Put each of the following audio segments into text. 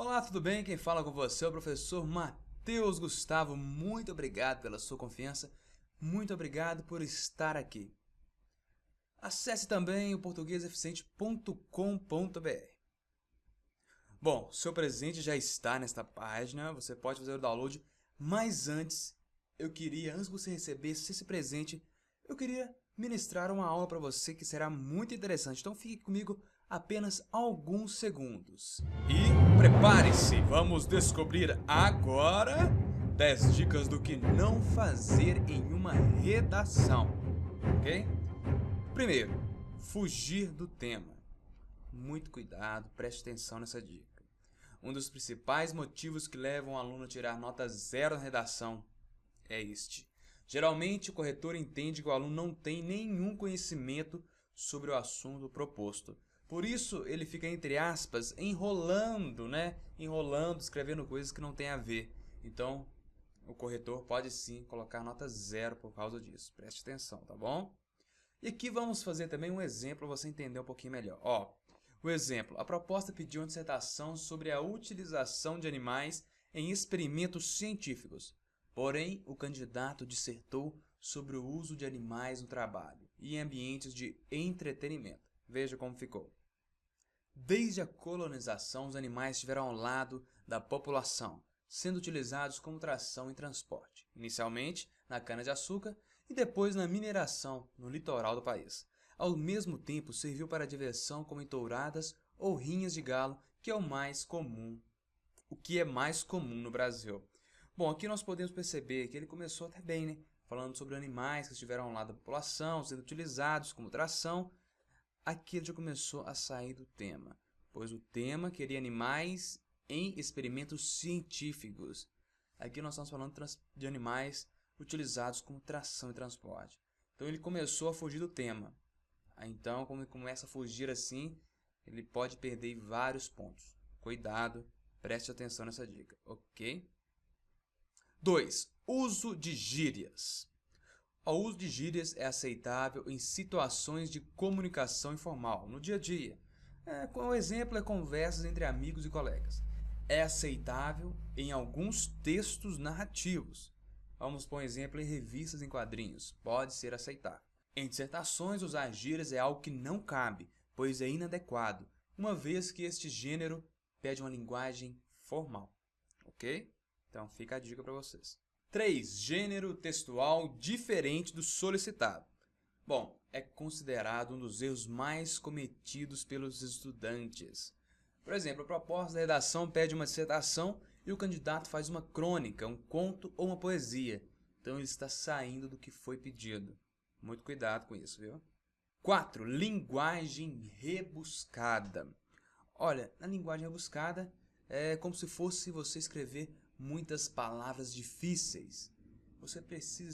Olá, tudo bem? Quem fala com você é o professor Matheus Gustavo. Muito obrigado pela sua confiança. Muito obrigado por estar aqui. Acesse também o portugueseficiente.com.br. Bom, seu presente já está nesta página, você pode fazer o download, mas antes de você receber esse presente, eu queria ministrar uma aula para você que será muito interessante. Então fique comigo apenas alguns segundos. E prepare-se, vamos descobrir agora 10 dicas do que não fazer em uma redação, ok? Primeiro, fugir do tema. Muito cuidado, preste atenção nessa dica. Um dos principais motivos que levam o aluno a tirar nota 0 na redação é este. Geralmente, o corretor entende que o aluno não tem nenhum conhecimento sobre o assunto proposto. Por isso, ele fica, entre aspas, enrolando, Enrolando, escrevendo coisas que não tem a ver. Então, o corretor pode sim colocar nota 0 por causa disso. Preste atenção, tá bom? E aqui vamos fazer também um exemplo para você entender um pouquinho melhor. O exemplo. A proposta pediu uma dissertação sobre a utilização de animais em experimentos científicos. Porém, o candidato dissertou sobre o uso de animais no trabalho e em ambientes de entretenimento. Veja como ficou. Desde a colonização, os animais estiveram ao lado da população, sendo utilizados como tração e transporte, inicialmente na cana-de-açúcar e depois na mineração no litoral do país. Ao mesmo tempo, serviu para diversão como em touradas ou rinhas de galo, que é o que é mais comum no Brasil. Bom, aqui nós podemos perceber que ele começou até bem, né? Falando sobre animais que estiveram ao lado da população, sendo utilizados como tração. Aqui ele já começou a sair do tema, pois o tema queria animais em experimentos científicos. Aqui nós estamos falando de animais utilizados como tração e transporte. Então ele começou a fugir do tema. Então, como ele começa a fugir assim, ele pode perder vários pontos. Cuidado, preste atenção nessa dica, ok? 2. Uso de gírias. O uso de gírias é aceitável em situações de comunicação informal, no dia a dia. O exemplo é conversas entre amigos e colegas. É aceitável em alguns textos narrativos. Vamos por exemplo em revistas em quadrinhos. Pode ser aceitável. Em dissertações, usar gírias é algo que não cabe, pois é inadequado, uma vez que este gênero pede uma linguagem formal. Ok? Então fica a dica para vocês. 3. Gênero textual diferente do solicitado. Bom, é considerado um dos erros mais cometidos pelos estudantes. Por exemplo, a proposta da redação pede uma dissertação e o candidato faz uma crônica, um conto ou uma poesia. Então ele está saindo do que foi pedido. Muito cuidado com isso, viu? 4. Linguagem rebuscada. Olha, na linguagem rebuscada é como se fosse você escrever muitas palavras difíceis. Você precisa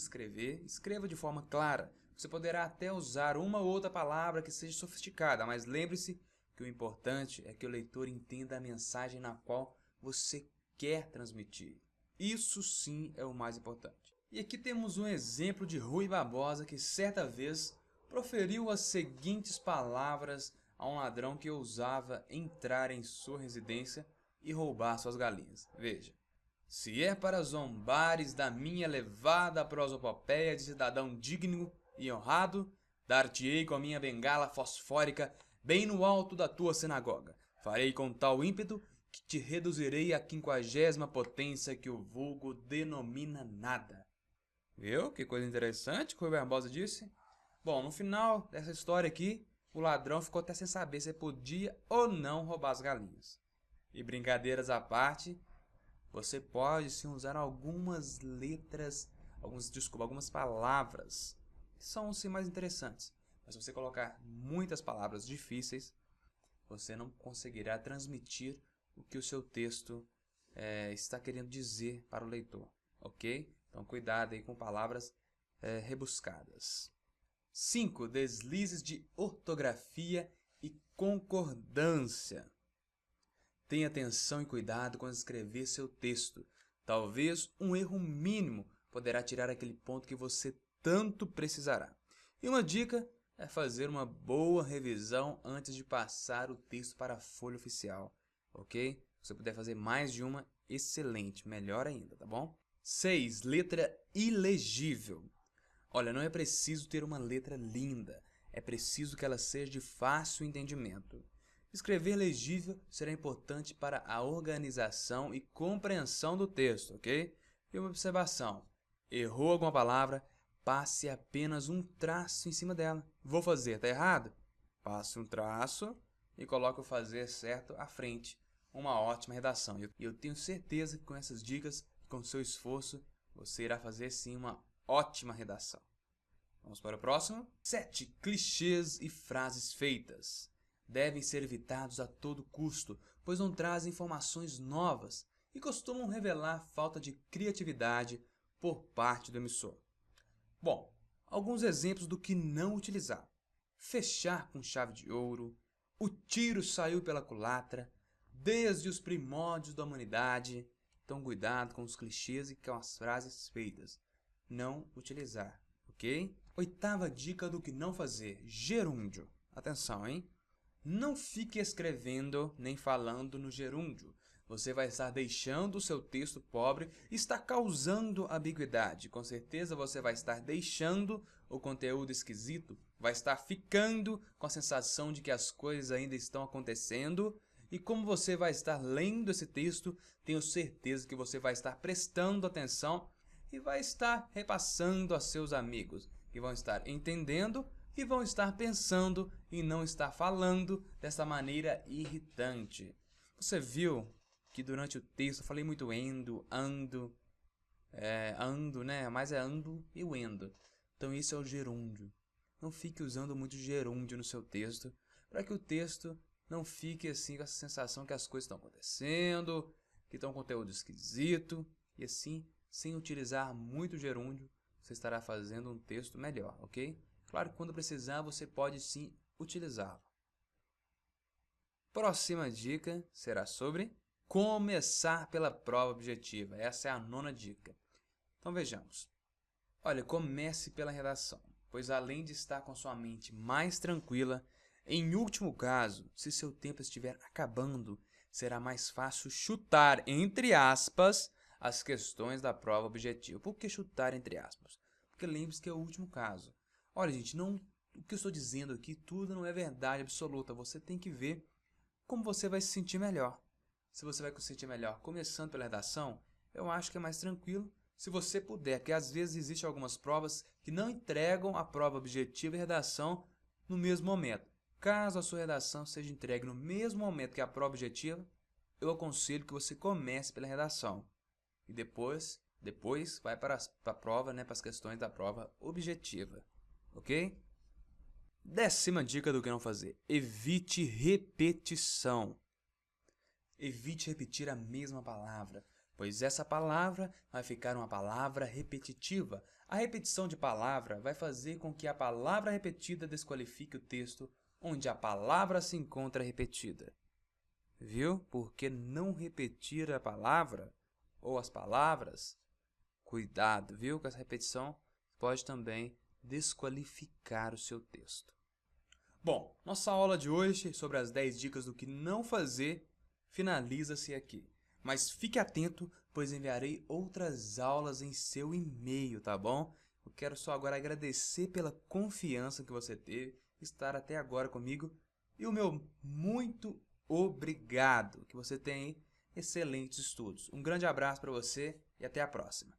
escreva de forma clara. Você poderá até usar uma ou outra palavra que seja sofisticada, mas lembre-se que o importante é que o leitor entenda a mensagem na qual você quer transmitir. Isso sim é o mais importante. E aqui temos um exemplo de Rui Barbosa que certa vez proferiu as seguintes palavras a um ladrão que ousava entrar em sua residência e roubar suas galinhas. Veja. Se é para zombares da minha elevada prosopopeia de cidadão digno e honrado, dar-te-ei com a minha bengala fosfórica bem no alto da tua sinagoga. Farei com tal ímpeto que te reduzirei à 50ª potência que o vulgo denomina nada. Viu? Que coisa interessante que o Rui Barbosa disse. Bom, no final dessa história aqui, o ladrão ficou até sem saber se podia ou não roubar as galinhas. E brincadeiras à parte, você pode sim usar algumas letras, algumas palavras que são sim mais interessantes. Mas se você colocar muitas palavras difíceis, você não conseguirá transmitir o que o seu texto está querendo dizer para o leitor, ok? Então cuidado aí com palavras rebuscadas. 5. Deslizes de ortografia e concordância. Tenha atenção e cuidado quando escrever seu texto. Talvez um erro mínimo poderá tirar aquele ponto que você tanto precisará. E uma dica é fazer uma boa revisão antes de passar o texto para a folha oficial, ok? Se você puder fazer mais de uma, excelente, melhor ainda, tá bom? 6. Letra ilegível. Olha, não é preciso ter uma letra linda, é preciso que ela seja de fácil entendimento. Escrever legível será importante para a organização e compreensão do texto, ok? E uma observação: errou alguma palavra, passe apenas um traço em cima dela. Vou fazer, tá errado? Passe um traço e coloque o fazer certo à frente. Uma ótima redação. E eu tenho certeza que com essas dicas, com seu esforço, você irá fazer sim uma ótima redação. Vamos para o próximo. 7. Clichês e frases feitas. Devem ser evitados a todo custo, pois não trazem informações novas e costumam revelar falta de criatividade por parte do emissor. Bom, alguns exemplos do que não utilizar. Fechar com chave de ouro, o tiro saiu pela culatra, desde os primórdios da humanidade. Então cuidado com os clichês e com as frases feitas. Não utilizar, ok? 8ª dica do que não fazer, gerúndio. Atenção, hein? Não fique escrevendo nem falando no gerúndio. Você vai estar deixando o seu texto pobre e está causando ambiguidade. Com certeza você vai estar deixando o conteúdo esquisito, vai estar ficando com a sensação de que as coisas ainda estão acontecendo. E como você vai estar lendo esse texto, tenho certeza que você vai estar prestando atenção e vai estar repassando a seus amigos, que vão estar entendendo e vão estar pensando e não estar falando dessa maneira irritante. Você viu que durante o texto eu falei muito ando, ando, né? Mas é ando e o endo. Então isso é o gerúndio. Não fique usando muito gerúndio no seu texto, para que o texto não fique assim com essa sensação que as coisas estão acontecendo, que estão um conteúdo esquisito, e assim, sem utilizar muito gerúndio, você estará fazendo um texto melhor, ok? Claro que quando precisar, você pode sim utilizá-lo. Próxima dica será sobre começar pela prova objetiva. Essa é a 9ª dica. Então vejamos. Olha, comece pela redação, pois além de estar com sua mente mais tranquila, em último caso, se seu tempo estiver acabando, será mais fácil chutar, entre aspas, as questões da prova objetiva. Por que chutar entre aspas? Porque lembre-se que é o último caso. Olha, gente, o que eu estou dizendo aqui, tudo não é verdade absoluta. Você tem que ver como você vai se sentir melhor. Se você vai se sentir melhor começando pela redação, eu acho que é mais tranquilo. Se você puder, porque às vezes existem algumas provas que não entregam a prova objetiva e redação no mesmo momento. Caso a sua redação seja entregue no mesmo momento que a prova objetiva, eu aconselho que você comece pela redação. E depois vai para a prova, né, para as questões da prova objetiva. Ok? 10ª dica do que não fazer. Evite repetição. Evite repetir a mesma palavra, pois essa palavra vai ficar uma palavra repetitiva. A repetição de palavra vai fazer com que a palavra repetida desqualifique o texto onde a palavra se encontra repetida. Viu? Porque não repetir a palavra ou as palavras, cuidado, viu? Que essa repetição pode também desqualificar o seu texto. Bom, nossa aula de hoje sobre as 10 dicas do que não fazer finaliza-se aqui. Mas fique atento, pois enviarei outras aulas em seu e-mail, tá bom? Eu quero só agora agradecer pela confiança que você teve, estar até agora comigo, e o meu muito obrigado. Que você tenha excelentes estudos. Um grande abraço para você e até a próxima.